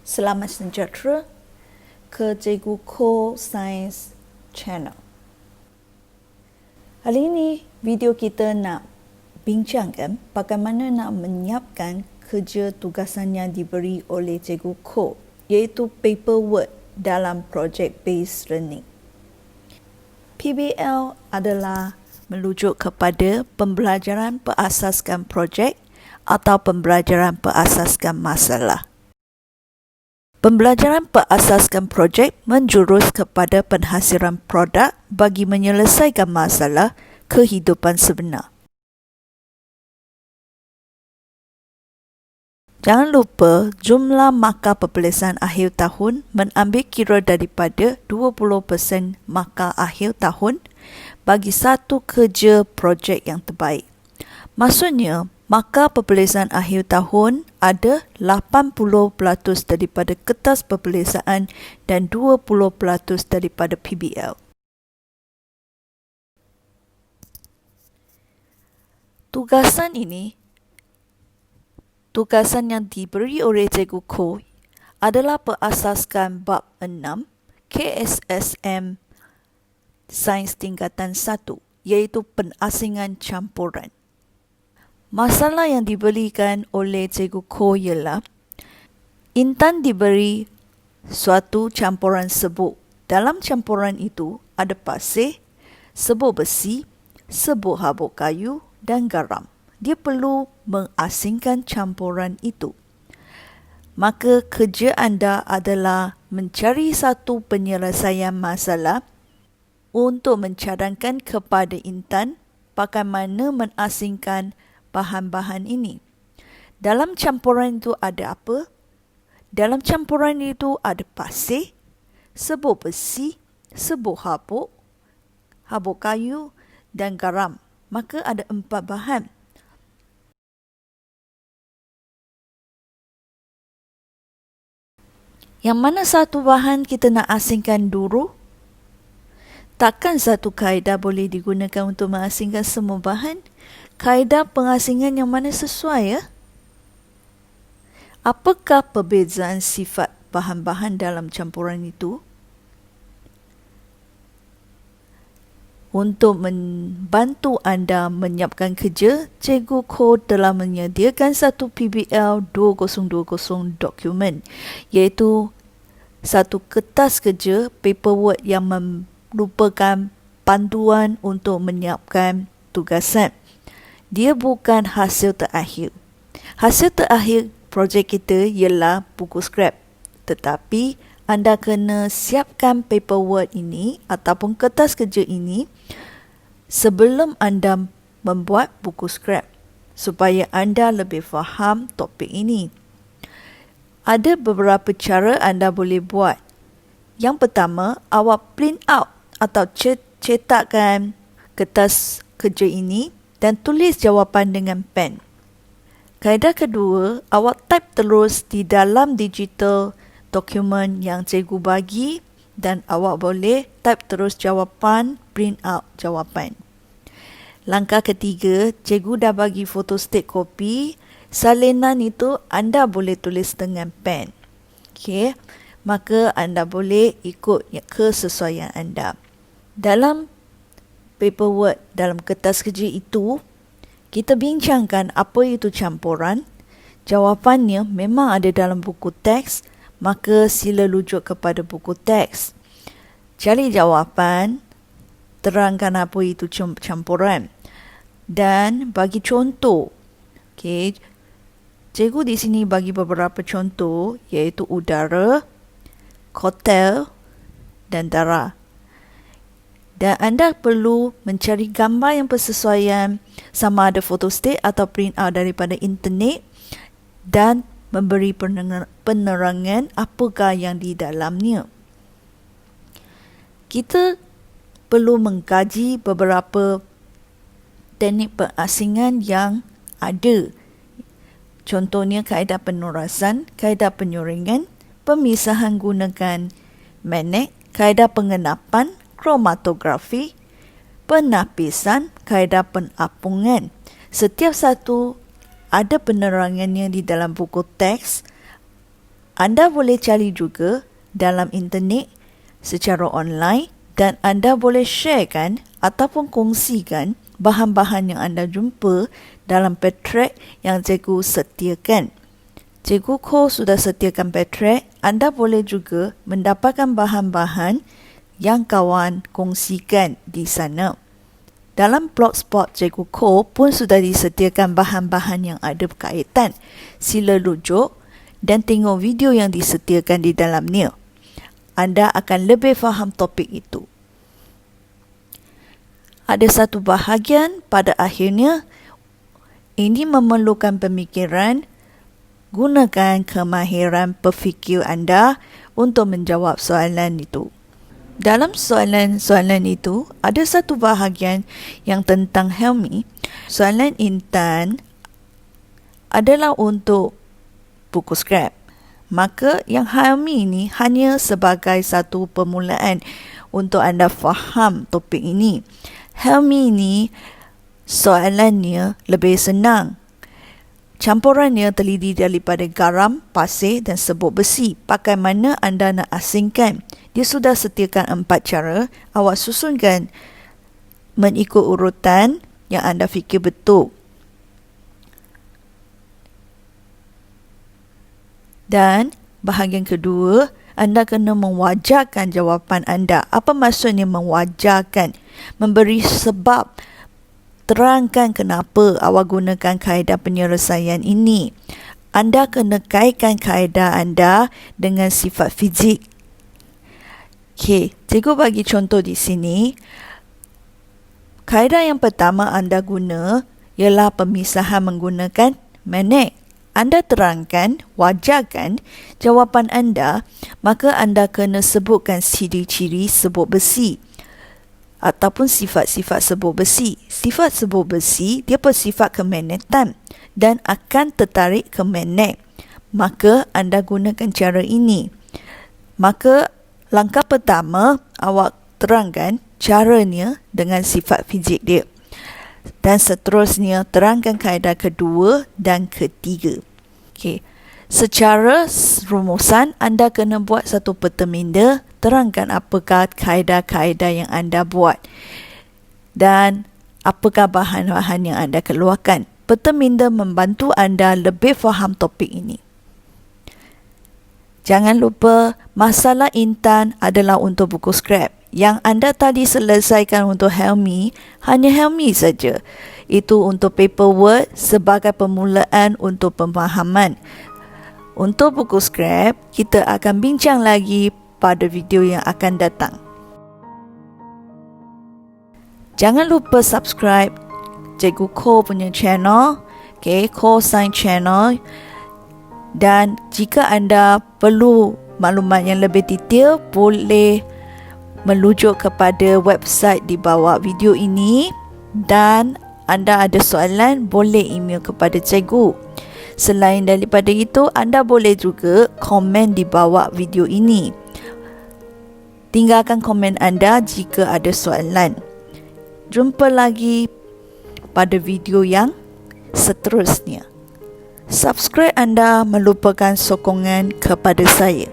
Selamat sejahtera ke Cikgu Ko Science Channel. Hari ini video kita nak bincangkan bagaimana nak menyiapkan kerja tugasan yang diberi oleh Cikgu Ko, iaitu paperwork dalam project based learning. PBL adalah merujuk kepada pembelajaran berasaskan projek atau pembelajaran berasaskan masalah. Pembelajaran berasaskan projek menjurus kepada penghasilan produk bagi menyelesaikan masalah kehidupan sebenar. Jangan lupa jumlah markah peperiksaan akhir tahun mengambil kira daripada 20% markah akhir tahun bagi satu kerja projek yang terbaik. Maksudnya, markah peperiksaan akhir tahun ada 80% daripada kertas peperiksaan dan 20% daripada PBL. Tugasan yang diberi oleh Cikgu Ko adalah berasaskan bab 6 KSSM Sains Tingkatan 1, iaitu pengasingan campuran. Masalah yang diberikan oleh Cikgu Ko ialah Intan diberi suatu campuran serbuk. Dalam campuran itu ada pasir, serbuk besi, serbuk habuk kayu dan garam. Dia perlu mengasingkan campuran itu. Maka kerja anda adalah mencari satu penyelesaian masalah untuk mencadangkan kepada Intan bagaimana mengasingkan bahan-bahan ini. Dalam campuran itu ada apa? Dalam campuran itu ada pasir, serbuk besi, serbuk habuk kayu dan garam. Maka ada 4 bahan. Yang mana satu bahan kita nak asingkan dulu? Takkan satu kaedah boleh digunakan untuk mengasingkan semua bahan? Kaedah pengasingan yang mana sesuai ya? Apakah perbezaan sifat bahan-bahan dalam campuran itu? Untuk membantu anda menyiapkan kerja, Cikgu Ko telah menyediakan satu PBL 2020 dokumen, iaitu satu kertas kerja paperwork yang merupakan panduan untuk menyiapkan tugasan. Dia bukan hasil terakhir. Hasil terakhir projek kita ialah buku scrap. Tetapi anda kena siapkan paperwork ini ataupun kertas kerja ini sebelum anda membuat buku scrap supaya anda lebih faham topik ini. Ada beberapa cara anda boleh buat. Yang pertama, awak print out atau cetakkan kertas kerja ini dan tulis jawapan dengan pen. Kaedah kedua, awak type terus di dalam digital dokumen yang cikgu bagi dan awak boleh type terus jawapan, print out jawapan. Langkah ketiga, cikgu dah bagi photostat kopi. Salinan itu anda boleh tulis dengan pen. Okey, maka anda boleh ikut kesesuaian anda. Dalam paperwork dalam kertas kerja itu, kita bincangkan apa itu campuran. Jawapannya memang ada dalam buku teks, maka sila rujuk kepada buku teks. Cari jawapan, terangkan apa itu campuran dan bagi contoh. Okey, cikgu di sini bagi beberapa contoh, iaitu udara, hotel dan darah. Dan anda perlu mencari gambar yang bersesuaian, sama ada photostat atau print out daripada internet, dan memberi penerangan apakah yang di dalamnya. Kita perlu mengkaji beberapa teknik pengasingan yang ada. Contohnya kaedah penurasan, kaedah penyuringan, pemisahan gunakan magnet, kaedah pengenapan, kromatografi, penapisan, kaedah penapungan. Setiap satu ada penerangannya di dalam buku teks Anda boleh cari juga dalam internet secara online dan anda boleh sharekan ataupun kongsikan bahan-bahan yang anda jumpa dalam pad-track yang cikgu setiakan. Cikgu Ko sudah setiakan pad-track, anda boleh juga mendapatkan bahan-bahan yang kawan kongsikan di sana. Dalam blogspot Cikgu Ko pun sudah disediakan bahan-bahan yang ada berkaitan. Sila rujuk dan tengok video yang disediakan di dalamnya. Anda akan lebih faham topik itu. Ada satu bahagian pada akhirnya, ini memerlukan pemikiran. Gunakan kemahiran berfikir anda untuk menjawab soalan itu. Dalam soalan-soalan itu, ada satu bahagian yang tentang Helmi. Soalan Intan adalah untuk buku scrap. Maka yang Helmi ini hanya sebagai satu permulaan untuk anda faham topik ini. Helmi ini soalannya lebih senang. Campurannya terdiri daripada garam, pasir dan serbuk besi. Pakai mana anda nak asingkan? Dia sudah sediakan 4 cara. Awak susunkan mengikut urutan yang anda fikir betul. Dan bahagian kedua, anda kena mewajarkan jawapan anda. Apa maksudnya mewajarkan? Memberi sebab. Terangkan kenapa awak gunakan kaedah penyelesaian ini. Anda kena kaitkan kaedah anda dengan sifat fizik. Okey, cikgu bagi contoh di sini. Kaedah yang pertama anda guna ialah pemisahan menggunakan magnet. Anda terangkan, wajarkan jawapan anda, maka anda kena sebutkan ciri-ciri serbuk besi ataupun sifat-sifat serbuk besi. Sifat serbuk besi, dia bersifat kemagnetan dan akan tertarik ke magnet. Maka anda gunakan cara ini. Maka langkah pertama, awak terangkan caranya dengan sifat fizik dia. Dan seterusnya, terangkan kaedah kedua dan ketiga. Okey. Secara rumusan, anda kena buat satu peta minda. Terangkan apakah kaedah-kaedah yang anda buat. Dan apakah bahan-bahan yang anda keluarkan. Peta minda membantu anda lebih faham topik ini. Jangan lupa, masalah Intan adalah untuk buku scrap. Yang anda tadi selesaikan untuk Helmi, hanya Helmi saja. Itu untuk paperwork sebagai permulaan untuk pemahaman. Untuk buku scrap, kita akan bincang lagi pada video yang akan datang. Jangan lupa subscribe Cikgu Ko punya channel, okay, Ko Science Channel. Dan jika anda perlu maklumat yang lebih detail, boleh merujuk kepada website di bawah video ini. Dan anda ada soalan, boleh email kepada cikgu. Selain daripada itu, anda boleh juga komen di bawah video ini. Tinggalkan komen anda jika ada soalan. Jumpa lagi pada video yang seterusnya. Subscribe anda merupakan sokongan kepada saya.